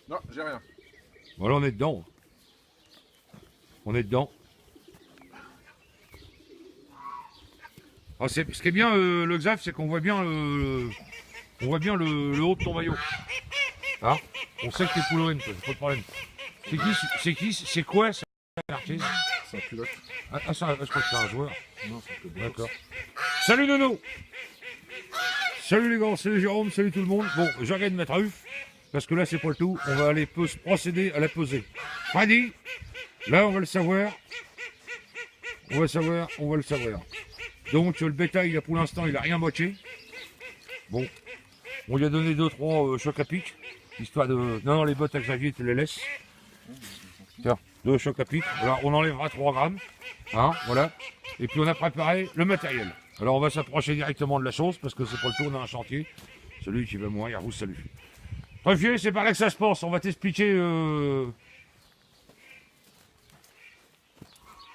Non, j'ai rien. Voilà, on est dedans. On est dedans. Ah, ce qui est bien, le Xav, c'est qu'on voit bien le haut de ton maillot. Hein? On sait que t'es pour l'OM, pas de problème. C'est quoi ça, l'artiste? C'est un pilote. Ah, ça, je crois que c'est un joueur. Non, c'est un pilote. D'accord. Salut Nono. Salut les gars, salut Jérôme, salut tout le monde. Bon, j'arrête de mettre truffe, parce que là c'est pas le tout. On va aller procéder à la pesée. Freddy, là on va le savoir. On va le savoir. Donc le bétail, là, pour l'instant, il a rien moitié. Bon, on lui a donné 2-3 chocs à pic, histoire de... Non, les bottes à Xavier, tu les laisses. Tiens, 2 chocs à pic. Alors on enlèvera 3 grammes. Hein, voilà. Et puis on a préparé le matériel. Alors on va s'approcher directement de la chose, parce que c'est pas le tout, on a un chantier. Celui qui va mourir, vous salue. Truffier, c'est par là que ça se passe. On va t'expliquer...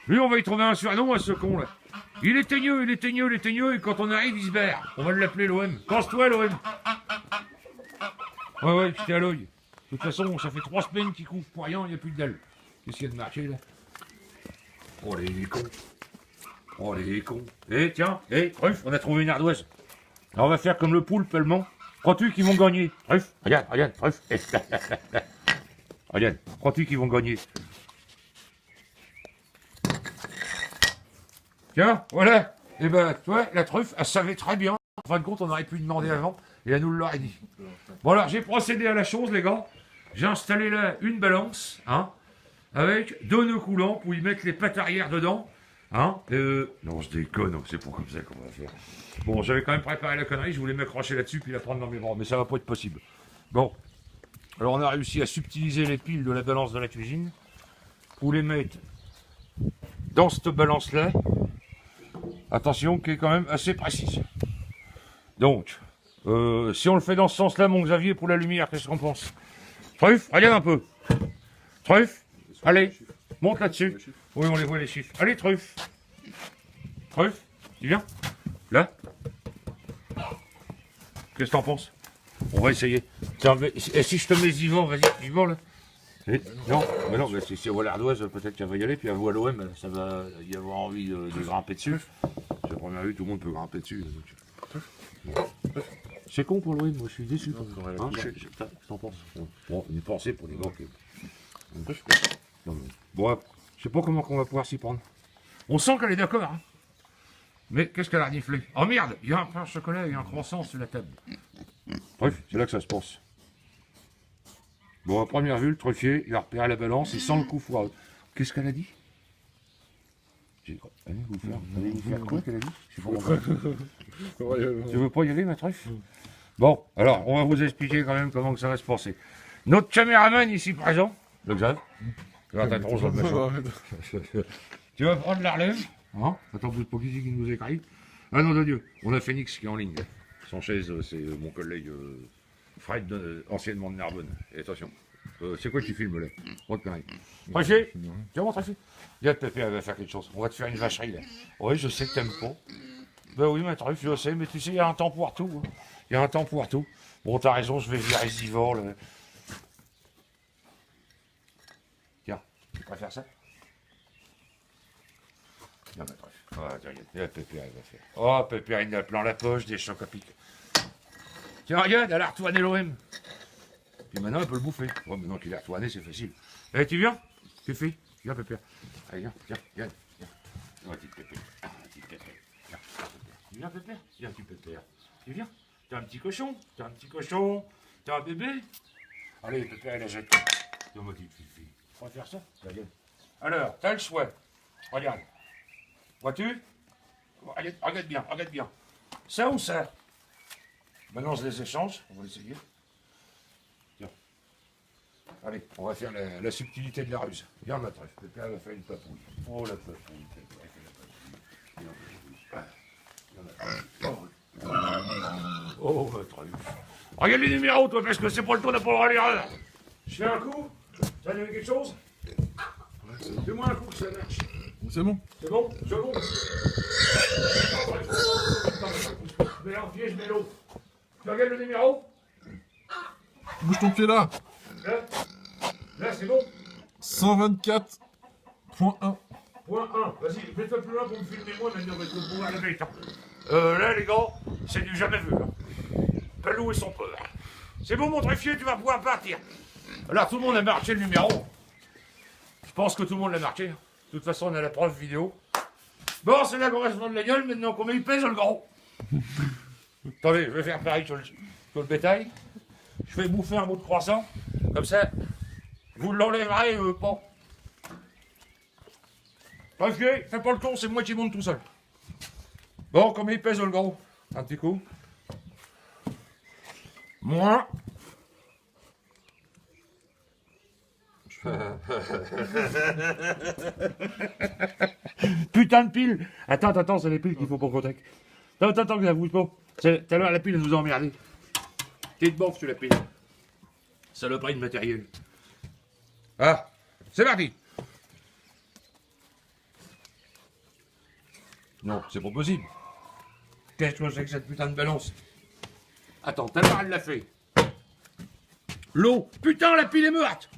Lui, on va y trouver un surnom à ce con là. Il est teigneux, et quand on arrive, il se barre. On va l'appeler l'OM. Pense-toi, l'OM. Ouais, j'étais à l'œil. De toute façon, ça fait 3 semaines qu'il couvre pour rien, il n'y a plus de dalle. Qu'est-ce qu'il y a de marché là? Oh les cons. Oh les cons. Eh tiens, Truffe, on a trouvé une ardoise. Alors on va faire comme le poulpe allemand. Crois-tu qu'ils vont gagner? Truffe, regarde, Truffe. Regarde, crois-tu qu'ils vont gagner? Tiens, voilà. Et ben, toi, la truffe, elle savait très bien. En fin de compte, on aurait pu lui demander avant, et elle nous l'aurait dit. Bon alors, j'ai procédé à la chose, les gars. J'ai installé là une balance, hein, avec 2 nœuds coulants pour y mettre les pattes arrière dedans. Hein, non, je déconne, c'est pas comme ça qu'on va faire. Bon, j'avais quand même préparé la connerie, je voulais m'accrocher là-dessus puis la prendre dans mes bras, mais ça va pas être possible. Bon, alors on a réussi à subtiliser les piles de la balance de la cuisine pour les mettre dans cette balance-là. Attention, qui est quand même assez précise. Donc, si on le fait dans ce sens-là, mon Xavier, pour la lumière, qu'est-ce qu'on pense? Truffe, regarde un peu. Truffe, allez, monte là-dessus. Oui, on les voit les chiffres. Allez, Truffe. Truffe, tu viens? Là? Qu'est-ce que t'en penses? On va essayer. Tiens, et si je te mets vivant, vas-y, vivant là. Non, mais non, mais si on voit l'ardoise, peut-être qu'elle va y aller, puis à vous à l'OM, ça va y avoir envie de grimper dessus. C'est la première vue, tout le monde peut grimper dessus. Bon. C'est con pour l'OM, moi je suis déçu. Hein, qu'est-ce que t'en penses? Bon, une pensée pour les gars qui... Bon, je sais pas comment on va pouvoir s'y prendre. On sent qu'elle est d'accord, hein. Mais qu'est-ce qu'elle a reniflé? Oh merde, il y a un pain au chocolat et un croissant sur la table. Bref, c'est là que ça se passe. Bon, à première vue, le truffier, il a repéré la balance, il sent le coup foireux. Qu'est-ce qu'elle a dit? Allez vous faire quoi qu'elle a dit? Je sais pas comment. Tu veux pas y aller, ma truffe? Bon, alors, on va vous expliquer quand même comment que ça va se passer. Notre caméraman ici présent, le Xav, tu vas t'attendre dans le machin. Tu vas prendre la relève, hein? Attends, bouge pas qui nous écrit. Ah non de Dieu, on a Phoenix qui est en ligne. Son chaise, c'est mon collègue Fred, anciennement de Narbonne. Et attention, c'est quoi que tu filmes là? Pas de conneries. Truffier, tiens mon Truffier. Viens, Pépé, elle va faire quelque chose. On va te faire une vacherie là. Oui, je sais que t'aimes pas. Ben oui, ma truffe, je sais, mais tu sais, il y a un temps pour tout. Hein. Il y a un temps pour tout. Bon, t'as raison, je vais virer Zivor là. Tiens, tu préfères ça? Non, ma truffe. Ah, tiens, regarde, Pépé, elle va faire. Oh, Pépé, il a plein la poche, des chocs à pic. Tiens, regarde, elle a retourné l'OM. Puis maintenant, elle peut le bouffer. Oh, maintenant qu'il est retourné, c'est facile. Eh, tu viens? Tu fais? Viens, Pépé. Allez, viens. Oh, petite Pépé. Petite Pépé. Viens, Pépé. Viens, petit Pépé. Tu viens? T'es un petit cochon. T'es un bébé. Allez, Pépé, elle la jette. Viens, ma petite fille. On va faire ça? Regarde. Alors, t'as le choix. Regarde. Vois-tu? Regarde bien. Ça ou ça? Maintenant, je les échange. On va essayer. Tiens. Allez, on va faire la subtilité de la ruse. Viens, ma truffe. Pépé, elle va faire une papouille. Oh, la papouille. Pépé, elle fait la papouille. Oh, ma truffe. Regarde les numéros, toi, parce que c'est pas le tour de pas l'erreur. Je fais un coup. Ça donne quelque chose? Fais-moi un coup que ça marche. C'est bon. C'est bon? Second. Je mets l'un pied, je mets l'autre. Tu regardes le numéro? Bouge ton pied là. Là c'est bon. 124.1. Point 1. Vas-y, mets-toi plus loin pour me filmer moi maintenant parce que je pouvoir la bête. Là les gars, c'est du jamais vu. Hein. Palou et son peur. C'est bon mon truffier, tu vas pouvoir partir. Alors tout le monde a marqué le numéro. Je pense que tout le monde l'a marqué. De toute façon on a la preuve vidéo. Bon, c'est là qu'on va se prendre la gueule maintenant. Combien il pèse le gros? Attendez, je vais faire pareil sur le bétail. Je vais bouffer un bout de croissant. Comme ça, vous l'enlèverez pas. Truffier, fais pas le con, c'est moi qui monte tout seul. Bon, combien il pèse le gros? Un petit coup. Moins. Putain de pile. Attends, c'est les piles qu'il faut pour contact. Attends, que ça bouge pas. Tout à l'heure, la pile, elle nous a emmerdé. T'es de bof, tu la pile. Saloperie de matériel. Ah, c'est parti. Non, c'est pas possible. Qu'est-ce que c'est que cette putain de balance? Attends, tout à l'heure, elle l'a fait. L'eau. Putain, la pile est morte.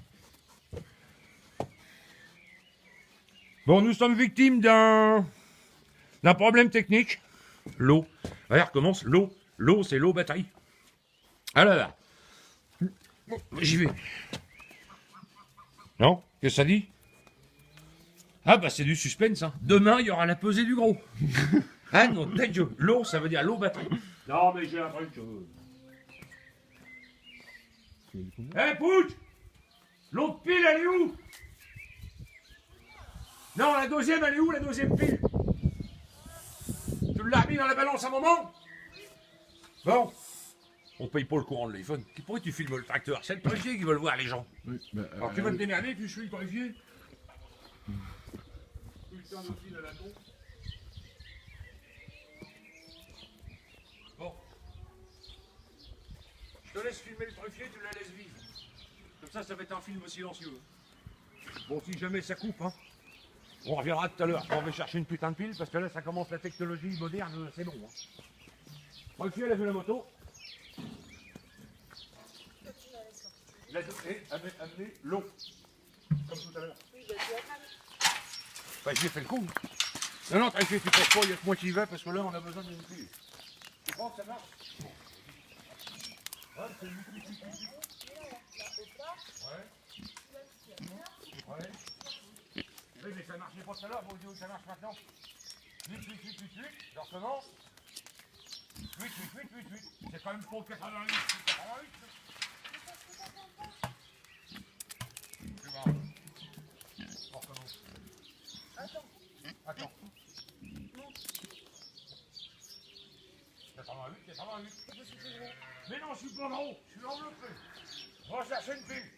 Bon, nous sommes victimes d'un problème technique. L'eau. Allez, recommence. L'eau, c'est l'eau batterie. Alors, j'y vais. Non? Qu'est-ce que ça dit? Ah bah c'est du suspense, hein. Demain, il y aura la pesée du gros. Ah non, tête de l'eau, ça veut dire l'eau batterie. Non, mais j'ai un truc. Hé, Pouch! L'autre pile, elle est où? Non, la deuxième, elle est où, la deuxième pile? Tu l'as remis dans la balance à un moment? Bon. On paye pas le courant de l'iPhone. Pourquoi tu filmes le tracteur? C'est le truffier qui veut le voir, les gens. Oui, bah, Alors tu vas te démerder, tu suis le truffier? Putain de fil à la con. Bon. Je te laisse filmer le truffier, tu la laisses vivre. Comme ça va être un film silencieux. Bon, si jamais ça coupe, hein. On reviendra tout à l'heure. On va chercher une putain de pile parce que là, ça commence la technologie moderne, c'est bon. Hein. Truffier, elle a vu la moto. Amenez l'eau. Comme tout à l'heure. Bah, j'ai fait le coup. Non, Truffier, tu penses pas, il y a que moi qui y va parce que là, on a besoin d'une pile. Tu crois que ça marche? Ouais, c'est une pile. Ouais. Oui, mais ça marchait pas tout à l'heure, vous dites où ça marche maintenant. 8, je recommence. 8. C'est quand même pour 88, c'est 88. C'est bon. On recommence. Attends. 88. Mais non, je suis pas gros, je suis enveloppé. On va chercher une pile.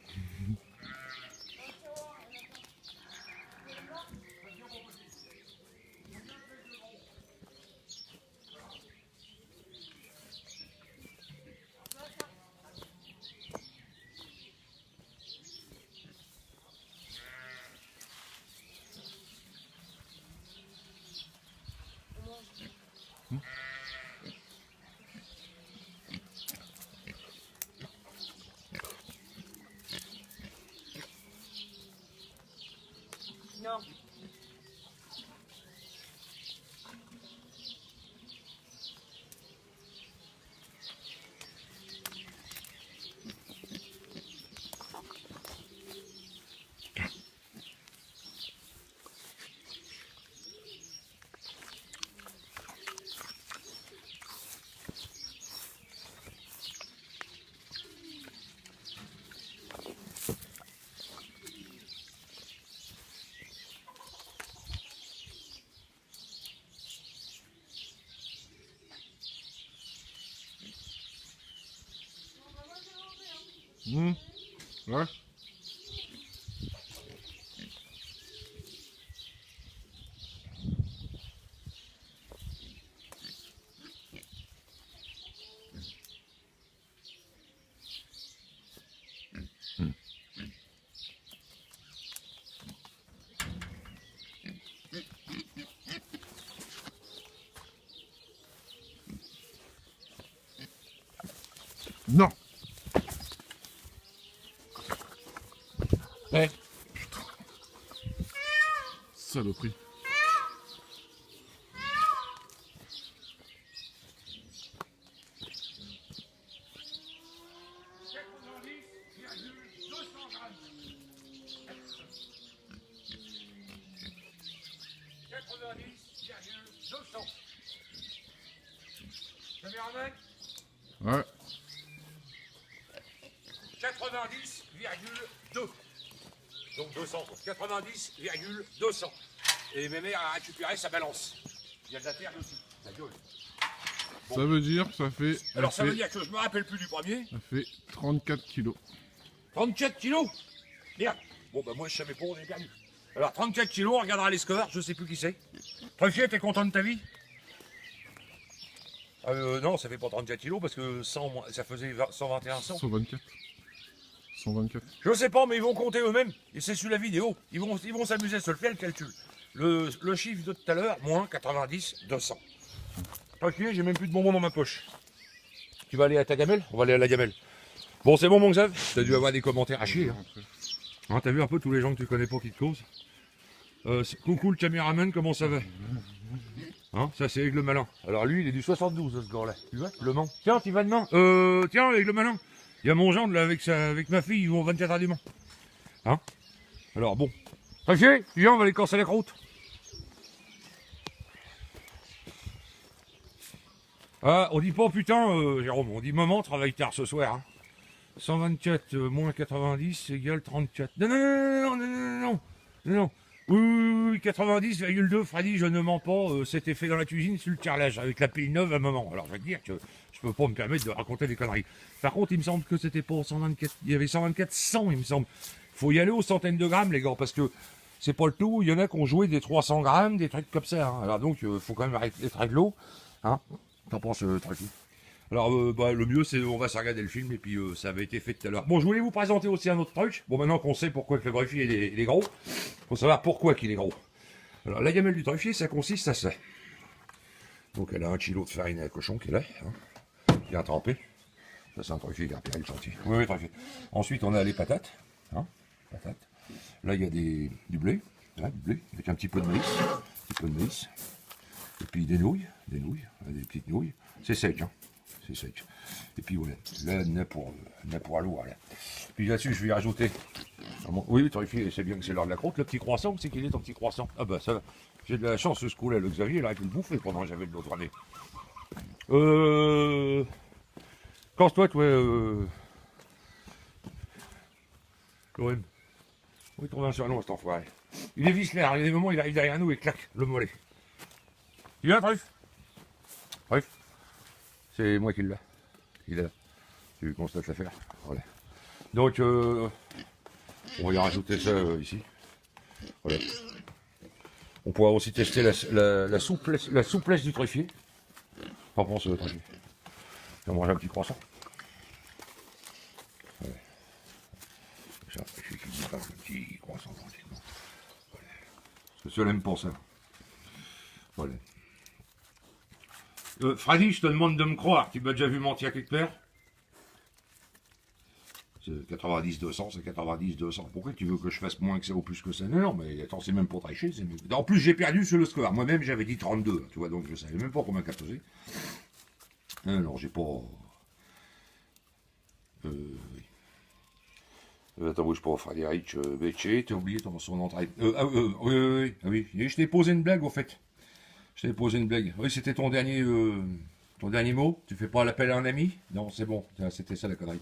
Non. Ouais. Non. Eh, Saloperie. Ouais. 90,2. Donc 200. 90,200. Et mes mères a récupéré sa balance. Il y a de la terre dessus. La gueule. Bon. Ça veut dire, ça fait... Alors ça veut dire que je me rappelle plus du premier. Ça fait 34 kilos. 34 kilos. Merde. Bon bah moi je savais pas, on est perdu. Alors 34 kilos, on regardera les scores, je sais plus qui c'est. Truffier, t'es content de ta vie? Non, ça fait pas 34 kilos parce que 100, ça faisait 121, 100. 124. 124. Je sais pas, mais ils vont compter eux-mêmes. Et c'est sur la vidéo. Ils vont s'amuser à se le faire, le calcul. Le chiffre de tout à l'heure, moins 90, 200. Truffier, j'ai même plus de bonbons dans ma poche. Tu vas aller à ta gamelle? On va aller à la gamelle. Bon, c'est bon, mon Xav? T'as dû avoir des commentaires à chier. Hein, t'as vu un peu tous les gens que tu connais pas qui te causent? Coucou le caméraman, comment ça va? Hein, ça c'est Aigle Malin. Alors lui, il est du 72, ce gars-là. Tu vois? Le Mans. Tiens, tu vas de Mans. Tiens, Aigle Malin. Il y a mon gendre là avec ma fille, ils vont au 24 heures du Mans. Hein? Alors bon. Truffier, viens, on va aller casser la croûte. Ah, on dit pas putain, Jérôme, on dit maman, travaille tard ce soir. Hein. 124 moins 90 égale 34. Non, non, non, non, non, non, non, non, non. Oui, 90,2, Freddy, je ne mens pas, c'était fait dans la cuisine sur le carrelage, avec la pile neuve à maman. Alors je vais te dire que je peux pas me permettre de raconter des conneries. Par contre, il me semble que c'était pas 124, il y avait 124, 100, il me semble. Faut y aller aux centaines de grammes, les gars, parce que c'est pas le tout, il y en a qui ont joué des 300 grammes, des trucs comme ça. Hein. Alors donc, faut quand même être réglo. Hein. T'en penses, tranquille. Alors, le mieux, c'est on va se regarder le film, et puis ça avait été fait tout à l'heure. Bon, je voulais vous présenter aussi un autre truc. Bon, maintenant qu'on sait pourquoi que le greffier il est gros, faut savoir pourquoi qu'il est gros. Alors, la gamelle du truffier, ça consiste à ça. Donc, elle a 1 kg de farine à cochon qui est là, hein, bien trempé. Ça, c'est un truffier qui a repéré le chantier. Oui, oui, truffier. Ensuite, on a les patates. Hein, patates. Là, il y a du blé. Là, du blé, avec un petit peu de maïs. Un petit peu de maïs. Et puis des nouilles, des petites nouilles. C'est sec, hein. C'est sec. Et puis voilà, là, il y en a pour l'eau, là. Puis là-dessus, je vais y rajouter. Oui, truffier, c'est bien que c'est l'heure de la croûte. Le petit croissant, c'est qu'il est ton petit croissant. Ah bah ça va. J'ai de la chance ce coup-là, le Xavier, il aurait pu le bouffer pendant que j'avais de l'autre année. Quand toi, Lorraine. Oui, trouve un surnom, cet enfoiré. Il est vicelard, il y a des moments, il arrive derrière nous et claque le mollet. Tu viens, Truffe? Truffe? C'est moi qui l'ai. Il est là. Tu constates l'affaire. Voilà. Donc, on va y rajouter ça ici. Voilà. On pourra aussi tester la souplesse du truffier. T'en penses, truffier? On va manger un petit croissant. Voilà. Ça, truffier qui dit pas un petit croissant tranquillement. Voilà. Parce que ceux-là aiment pas ça. Voilà. Freddy, je te demande de me croire. Tu m'as déjà vu mentir quelque part? C'est 90-200, c'est 90-200. Pourquoi tu veux que je fasse moins que ça ou plus que ça? Non, mais attends, c'est même pas tricher. En plus, j'ai perdu sur le score. Moi-même, j'avais dit 32. Tu vois, donc je savais même pas combien qu'à peser. Non, j'ai pas... Oui. Attends, bouge pas, Frédéric Bechet, t'as oublié son entrée. Oui. Et je t'ai posé une blague, au fait. Je t'ai posé une blague. Oui, c'était ton dernier mot. Tu fais pas l'appel à un ami? Non, c'est bon. C'était ça la connerie.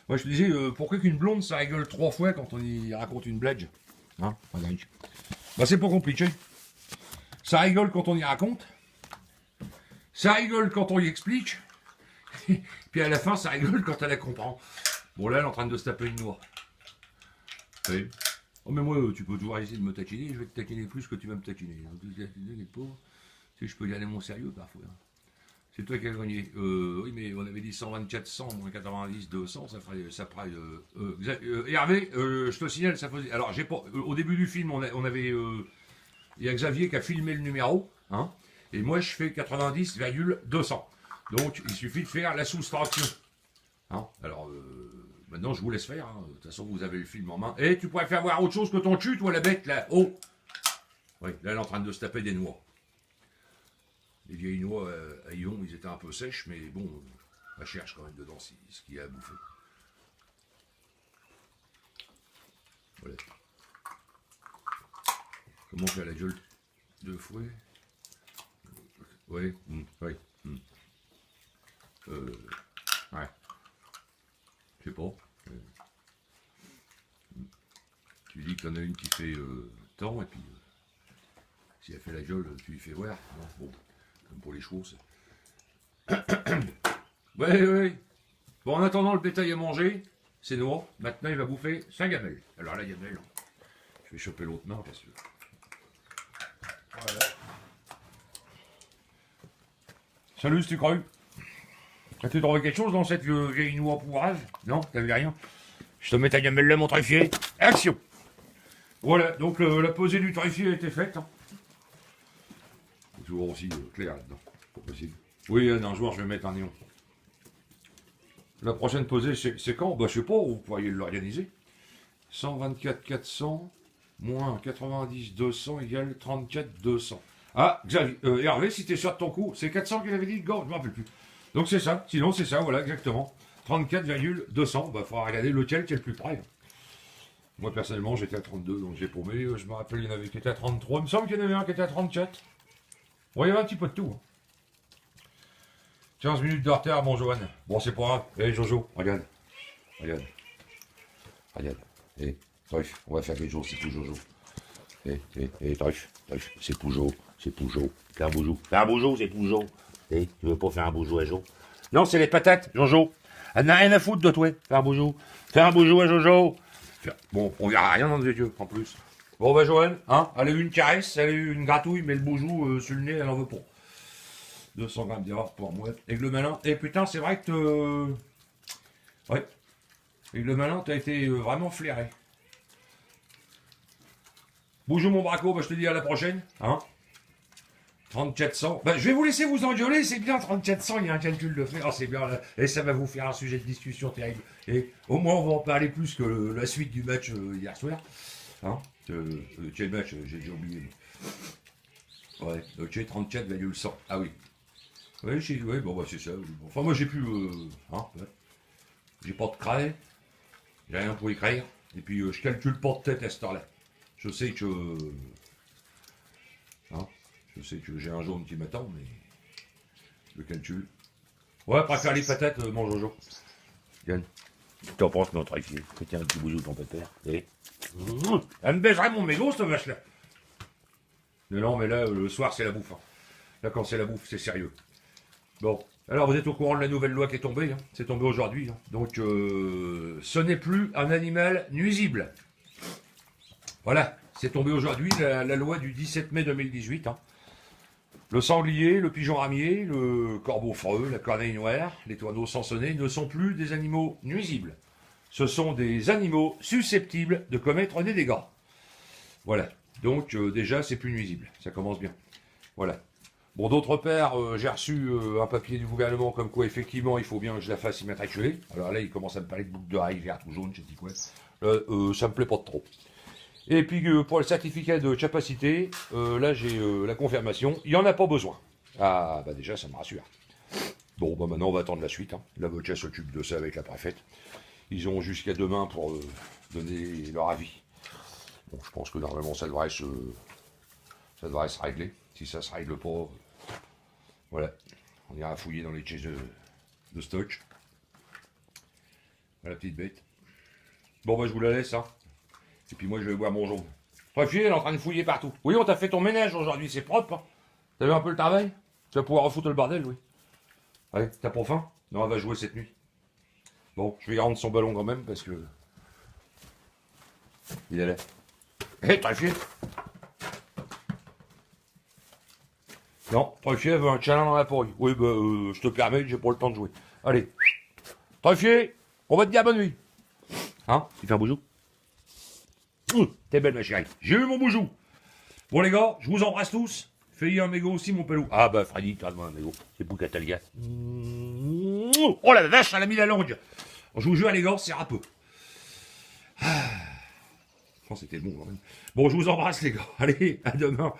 Moi, je te disais, pourquoi qu'une blonde, ça rigole 3 fois quand on y raconte une blague? Hein, Frédéric? Bah, c'est pas compliqué. Ça rigole quand on y raconte. Ça rigole quand on y explique. Puis à la fin, ça rigole quand elle la comprend. Bon, là, elle est en train de se taper une noix. Oui. Oh, mais moi, tu peux toujours essayer de me taquiner. Je vais te taquiner plus que tu vas me taquiner. Tu sais, je peux garder mon sérieux parfois. C'est toi qui as gagné. Oui, mais on avait dit 124, 100, moins 90, 200, ça ferait Hervé, je te signale, ça faisait... Alors, j'ai pas... au début du film, on avait... il y a Xavier qui a filmé le numéro, hein, et moi, je fais 90,200. Donc, il suffit de faire la soustraction. Hein, alors, maintenant, je vous laisse faire. Hein. De toute façon, vous avez le film en main. Et tu pourrais faire voir autre chose que ton cul, toi, la bête, là. Oh! Oui, là, elle est en train de se taper des noix. Les vieilles noix à Yvon, ils étaient un peu sèches, mais bon, elle cherche quand même dedans ce qu'il y a à bouffer. Voilà. Comment faire la gueule de fouet? Oui, oui. Ouais. Je sais pas. Tu dis que t'en as une qui fait temps, et puis si elle fait la gueule, tu lui fais voir. Non, bon, comme pour les chevaux, ça. Ouais. Bon, en attendant, le bétail à manger, c'est noir. Maintenant, il va bouffer sa gamelle. Alors la gamelle, je vais choper l'autre main parce que... Voilà. Salut, tu cru? As-tu trouvé quelque chose dans cette vieille noix pourrage? Non, t'avais rien? Je te mets ta gamelle là, mon truffier. Action! Voilà, donc la pesée du truffier a été faite. Hein. C'est toujours aussi clair là-dedans. Pas possible. Oui, un jour, je vais mettre un néon. La prochaine pesée, c'est quand? Bah, je sais pas, vous pourriez l'organiser. 124 400 moins 90 200 égale 34 200. Ah, Xavier, Hervé, si t'es sûr de ton coup, c'est 400 qu'il avait dit, le gars, je m'en rappelle plus. Donc c'est ça, sinon c'est ça, voilà, exactement. 34,200, bah, faudra regarder lequel qui est le plus près. Moi, personnellement, j'étais à 32, donc j'ai paumé. Je me rappelle, il y en avait qui étaient à 33. Il me semble qu'il y en avait un qui était à 34. Bon, il y avait un petit peu de tout. Hein. 15 minutes de retard, mon Johan. Bon, c'est pas grave. Hé, Jojo, regarde. Regarde. Hé, Truffe, on va faire quelque chose, c'est tout Jojo. Hé, Truffe, c'est Poujo. Fais un boujou. Fais un boujou, c'est Poujo. Hé, tu veux pas faire un boujou à Jo? Non, c'est les patates, Jojo. Elle n'a rien à foutre de toi. Fais un boujou. Fais un boujou à Jojo. Bon, on verra rien dans les yeux, en plus. Bon, bah, Joël, hein, elle a eu une caresse, elle a eu une gratouille, mais le boujou, sur le nez, elle en veut pas. 200 grammes d'erreur pour moi. Aigle malin. Et putain, c'est vrai que ouais. Aigle malin, t'as été vraiment flairé. Boujou, mon braco, bah, je te dis à la prochaine. Hein 3400. Bah, je vais vous laisser vous engueuler, c'est bien, 3400, il y a un calcul de faire, c'est bien, là. Et ça va vous faire un sujet de discussion terrible. Et au moins, on va en parler plus que la suite du match hier soir. Hein quel match, j'ai déjà oublié. Ouais, ok, 34,100. Ah oui. Oui, bon, bah, c'est ça. Enfin, moi, j'ai plus. Hein, ouais. J'ai pas de craie. J'ai rien pour écrire. Et puis, je calcule pas de tête à cette heure-là. Je sais que. Hein, je sais que j'ai un jaune qui m'attend, mais. Je calcule. Ouais, préfère les patates, mon Jojo. Yann. T'en penses, notre ici? Tiens, un petit boujou, ton pépère. Et. Elle me baiserait mon mégot, cette vache-là. Non, mais là, le soir, c'est la bouffe. Hein. Là, quand c'est la bouffe, c'est sérieux. Bon, alors vous êtes au courant de la nouvelle loi qui est tombée, hein. C'est tombé aujourd'hui. Hein. Donc, ce n'est plus un animal nuisible. Voilà, c'est tombé aujourd'hui, la loi du 17 mai 2018. Hein. Le sanglier, le pigeon ramier, le corbeau freux, la corneille noire, les tourneaux sansonnés ne sont plus des animaux nuisibles. Ce sont des animaux susceptibles de commettre des dégâts. Voilà, donc déjà, c'est plus nuisible. Ça commence bien. Voilà. Bon, d'autre part, j'ai reçu un papier du gouvernement comme quoi, effectivement, il faut bien que je la fasse immatriculer. Alors là, il commence à me parler de boucle d'oreille verte ou jaune, j'ai dit quoi. Ça me plaît pas trop. Et puis, pour le certificat de capacité, là, j'ai la confirmation. Il n'y en a pas besoin. Ah, bah déjà, ça me rassure. Bon, bah maintenant, on va attendre la suite. Hein. L'avocat s'occupe de ça avec la préfète. Ils ont jusqu'à demain pour donner leur avis. Bon, je pense que normalement, ça devrait se régler. Si ça se règle pas, voilà, on ira fouiller dans les caisses de stock. Voilà, petite bête. Bon, bah, je vous la laisse, hein. Et puis moi, je vais boire mon jaune. Truffier, elle est en train de fouiller partout. Oui, on t'a fait ton ménage aujourd'hui, c'est propre. Hein. T'as vu un peu le travail? Tu vas pouvoir refoutre le bordel, oui. Allez, t'as pas faim? Non, elle va jouer cette nuit. Bon, je vais rendre son ballon quand même, parce que... Il est là. Hé, Truffier! Non, Truffier veut un câlin dans la pourrie. Oui, bah, je te permets, j'ai pas le temps de jouer. Allez. Truffier, on va te dire bonne nuit. Hein? Tu fais un boujou? T'es belle, ma chérie. J'ai eu mon boujou. Bon, les gars, je vous embrasse tous. Fais-y un mégot aussi, mon pelou. Ah, bah, Freddy, t'as un mégot. C'est pour Catalga. Oh la vache, elle a mis la langue. Je vous jure, les gars, c'est râpeux. Ah. Oh, c'était bon quand même. Bon, je vous embrasse, les gars. Allez, à demain.